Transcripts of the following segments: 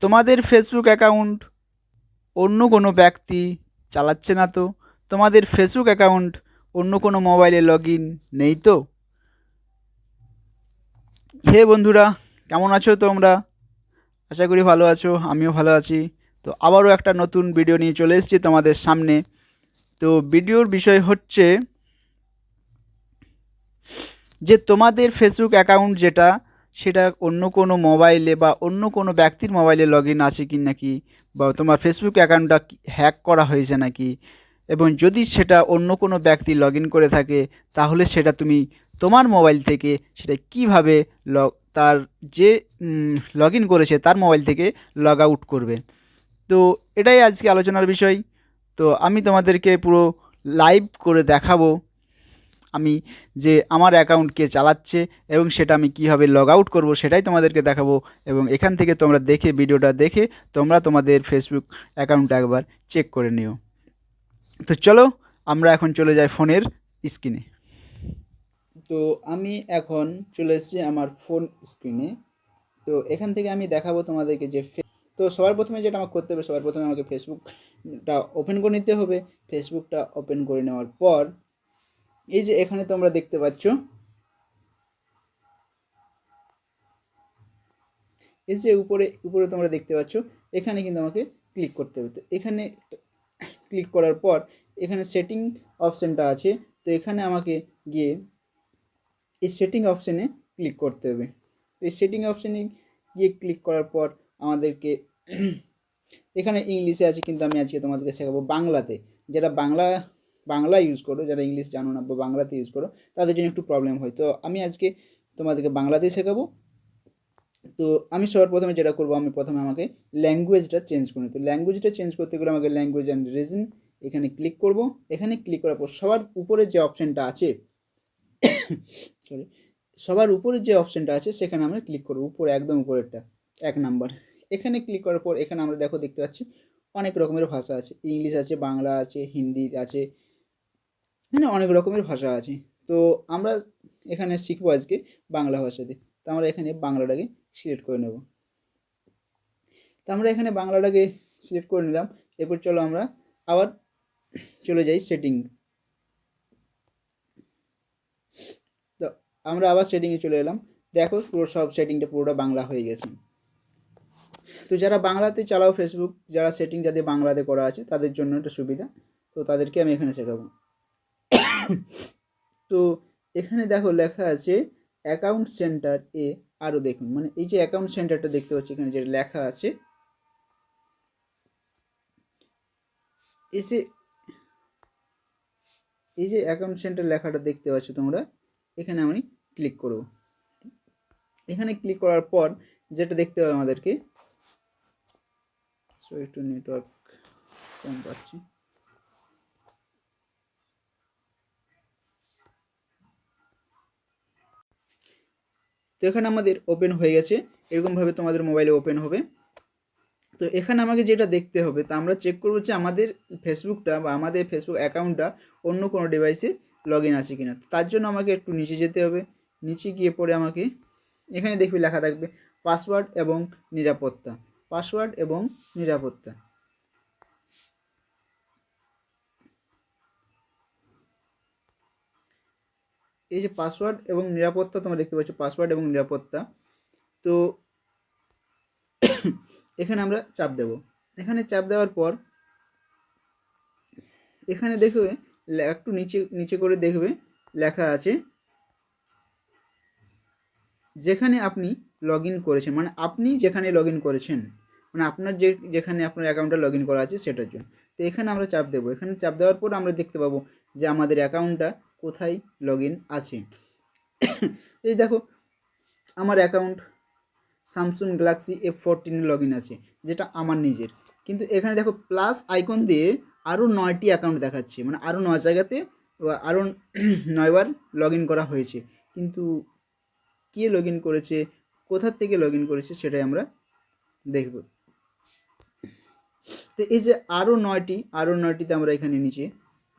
তোমাদের Facebook account অন্য কোনো ব্যক্তি চালাচ্ছে না তো? তোমাদের ফেসবুক অ্যাকাউন্ট অন্য কোনো মোবাইলে লগ ইন নেই তো? হে বন্ধুরা, কেমন আছো তোমরা? আশা করি ভালো আছো, আমিও ভালো আছি। তো আবারও একটা নতুন ভিডিও নিয়ে চলে এসেছি তোমাদের সামনে। তো ভিডিওর বিষয় হচ্ছে যে তোমাদের ফেসবুক অ্যাকাউন্ট যেটা, সেটা অন্য কোনো মোবাইলে বা অন্য কোনো ব্যক্তির মোবাইলে লগ ইন আছে কি নাকি, বা তোমার ফেসবুক অ্যাকাউন্টটা হ্যাক করা হয়েছে নাকি, এবং যদি সেটা অন্য কোনো ব্যক্তি লগ ইন করে থাকে তাহলে সেটা তুমি তোমার মোবাইল থেকে সেটা কিভাবে তার যে লগ ইন করেছে তার মোবাইল থেকে লগ আউট করবে। তো এটাই আজকে আলোচনার বিষয়। তো আমি তোমাদেরকে পুরো লাইভ করে দেখাবো আমি যে আমার অ্যাকাউন্ট কে চালাচ্ছে এবং সেটা আমি কীভাবে লগ আউট করবো সেটাই তোমাদেরকে দেখাবো। এবং এখান থেকে তোমরা দেখে, ভিডিওটা দেখে তোমরা তোমাদের ফেসবুক অ্যাকাউন্টটা একবার চেক করে নিও। তো চলো আমরা এখন চলে যাই ফোনের স্ক্রিনে। তো আমি এখন চলে এসেছি আমার ফোন স্ক্রিনে। তো এখান থেকে আমি দেখাবো তোমাদেরকে যে তো সবার প্রথমে যেটা আমাকে করতে হবে, সবার প্রথমে আমাকে ফেসবুকটা ওপেন করে নিতে হবে। ফেসবুকটা ওপেন করে নেওয়ার পর এই যে এখানে তোমরা দেখতে পাচ্ছ, এই যে উপরে উপরে তোমরা দেখতে পাচ্ছ, এখানে কিন্তু আমাকে ক্লিক করতে হবে। তো এখানে ক্লিক করার পর এখানে সেটিং অপশানটা আছে। তো এখানে আমাকে গিয়ে এই সেটিং অপশানে ক্লিক করতে হবে। এই সেটিং অপশানে গিয়ে ক্লিক করার পর আমাদেরকে এখানে ইংলিশে আছে, কিন্তু আমি আজকে তোমাদেরকে শেখাবো বাংলাতে। যারা বাংলা ইউজ করো, যারা ইংলিশ জানো না বা বাংলাতে ইউজ করো, তাদের জন্য একটু প্রবলেম হয়। তো আমি আজকে তোমাদেরকে বাংলাতেই শেখাবো। তো আমি সবার প্রথমে যেটা করবো, আমি প্রথমে আমাকে ল্যাঙ্গুয়েজটা চেঞ্জ করে নিই। তো ল্যাঙ্গুয়েজটা চেঞ্জ করতে গেলে আমাকে ল্যাঙ্গুয়েজ অ্যান্ড রিজন এখানে ক্লিক করব। এখানে ক্লিক করার পর সবার উপরে যে অপশানটা আছে সরি সবার উপরে যে অপশানটা আছে সেখানে আমরা ক্লিক করব, উপরে একদম উপরেরটা 1 নাম্বার। এখানে ক্লিক করার পর এখানে আমরা দেখতে পাচ্ছি অনেক রকমের ভাষা আছে, ইংলিশ আছে, বাংলা আছে, হিন্দি আছে, মানে অনেক রকমের ভাষা আছে। তো আমরা এখানে শিখবো আজকে বাংলা ভাষাতে। তো আমরা এখানে বাংলাটাকে সিলেক্ট করে নেব। তো আমরা এখানে বাংলাটাকে সিলেক্ট করে নিলাম। এরপর চলো আমরা আবার চলে যাই সেটিং। তো আমরা আবার সেটিংয়ে চলে এলাম। দেখো পুরো সব সেটিংটা পুরোটা বাংলা হয়ে গেছে। তো যারা বাংলাতে চালাও ফেসবুক, যারা সেটিং যাদের বাংলাতে করা আছে তাদের জন্য একটা সুবিধা। তো তাদেরকে আমি এখানে শেখাবো। তো এখানে দেখো লেখা আছে অ্যাকাউন্ট সেন্টার এ। আরও দেখুন, মানে এই যে অ্যাকাউন্ট সেন্টারটা দেখতে পাচ্ছি এখানে যেটা লেখা আছে, এই যে অ্যাকাউন্ট সেন্টার লেখাটা দেখতে পাচ্ছ তোমরা, এখানে আমি ক্লিক করব। এখানে ক্লিক করার পর যেটা দেখতে হবে আমাদেরকে, একটু নেটওয়ার্ক কম পাচ্ছি। তো এখানে আমাদের ওপেন হয়ে গেছে, এরকমভাবে তোমাদের মোবাইলে ওপেন হবে। তো এখানে আমাকে যেটা দেখতে হবে, তা আমরা চেক করবো যে আমাদের ফেসবুকটা বা আমাদের ফেসবুক অ্যাকাউন্টটা অন্য কোনো ডিভাইসে লগ ইন আছে কিনা। তার জন্য আমাকে একটু নিচে যেতে হবে। নিচে গিয়ে পরে আমাকে এখানে দেখবি লেখা থাকবে পাসওয়ার্ড এবং নিরাপত্তা, পাসওয়ার্ড এবং নিরাপত্তা। এই যে পাসওয়ার্ড এবং নিরাপত্তা তোমরা দেখতে পাচ্ছ, পাসওয়ার্ড এবং নিরাপত্তা। তো এখানে আমরা চাপ দেব। এখানে চাপ দেওয়ার পর এখানে দেখবে একটু নিচে নিচে করে দেখবে লেখা আছে যেখানে আপনি লগ ইন করেছেন, মানে আপনি যেখানে লগ ইন করেছেন, মানে আপনার যেখানে আপনার অ্যাকাউন্টটা লগ ইন করা আছে সেটার জন্য। তো এখানে আমরা চাপ দেবো। এখানে চাপ দেওয়ার পর আমরা দেখতে পাবো যে আমাদের অ্যাকাউন্টটা কোথায় লগ ইন আছে। এই দেখো আমার account Samsung Galaxy F14 log in আছে, যেটা আমার নিজের। কিন্তু এখানে দেখো প্লাস আইকন দিয়ে আরও 9টি অ্যাকাউন্ট দেখাচ্ছে, মানে আরও 9 জায়গাতে আরও 9বার লগ ইন করা হয়েছে। কিন্তু কে লগ ইন করেছে, কোথার থেকে লগ ইন করেছে সেটাই আমরা দেখব। তো এই যে আরও 9টিতে আমরা এখানে নিচে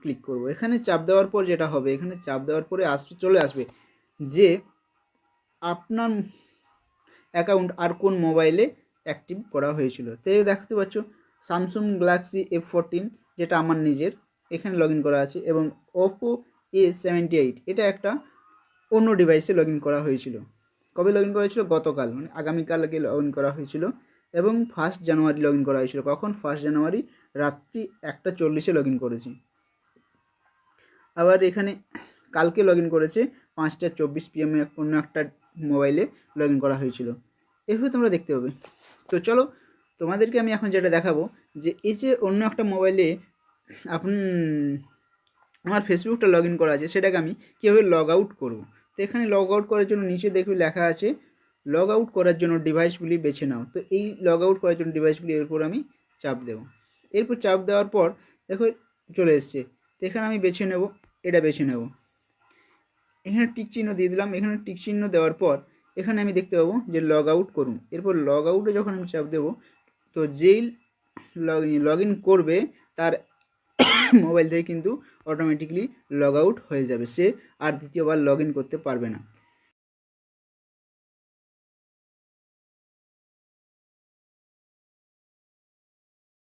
ক্লিক করব। এখানে চাপ দেওয়ার পর যেটা হবে, এখানে চাপ দেওয়ার পরে চলে আসবে যে আপনার অ্যাকাউন্ট আর কোন মোবাইলে অ্যাক্টিভ করা হয়েছিল। তো এই দেখতে পাচ্ছ স্যামসাং গ্যালাক্সি F14 যেটা আমার নিজের, এখানে লগ ইন করা আছে, এবং ওপো A78 এটা একটা অন্য ডিভাইসে লগ ইন করা হয়েছিল। কবে লগ ইন করা হয়েছিল? গতকাল, মানে আগামীকালকে লগ ইন করা হয়েছিল, এবং 1 জানুয়ারি লগ ইন করা হয়েছিল। কখন? 1 জানুয়ারি রাত্রি 1:40-এ লগ ইন করেছি। আবার এখানে কালকে লগ ইন করেছে 5:24 PM অন্য একটা মোবাইলে লগ ইন করা হয়েছিল। এভাবে তোমরা দেখতে পাবে। তো চলো তোমাদেরকে আমি এখন যেটা দেখাবো, যে এই যে অন্য একটা মোবাইলে আমার ফেসবুকটা লগ ইন করা আছে, সেটাকে আমি কীভাবে লগ আউট করবো। তো এখানে লগ আউট করার জন্য নিচে দেখবে লেখা আছে লগ আউট করার জন্য ডিভাইসগুলি বেছে নাও। তো এই লগ আউট করার জন্য ডিভাইসগুলি এরপর আমি চাপ দেবো। এরপর চাপ দেওয়ার পর দেখো চলে এসছে। তো এখানে আমি বেছে নেব, এটা বেছে নেব, এখানে টিক চিহ্ন দিয়ে দিলাম। এখানে টিক চিহ্ন দেওয়ার পর এখানে আমি দেখতে পাবো যে লগ আউট করুন। এরপর লগ আউটে যখন আমি চাপ দেবো, তো যেই লগ ইন করবে তার মোবাইল থেকে কিন্তু অটোমেটিকলি লগ আউট হয়ে যাবে, সে আর দ্বিতীয়বার লগ ইন করতে পারবে না।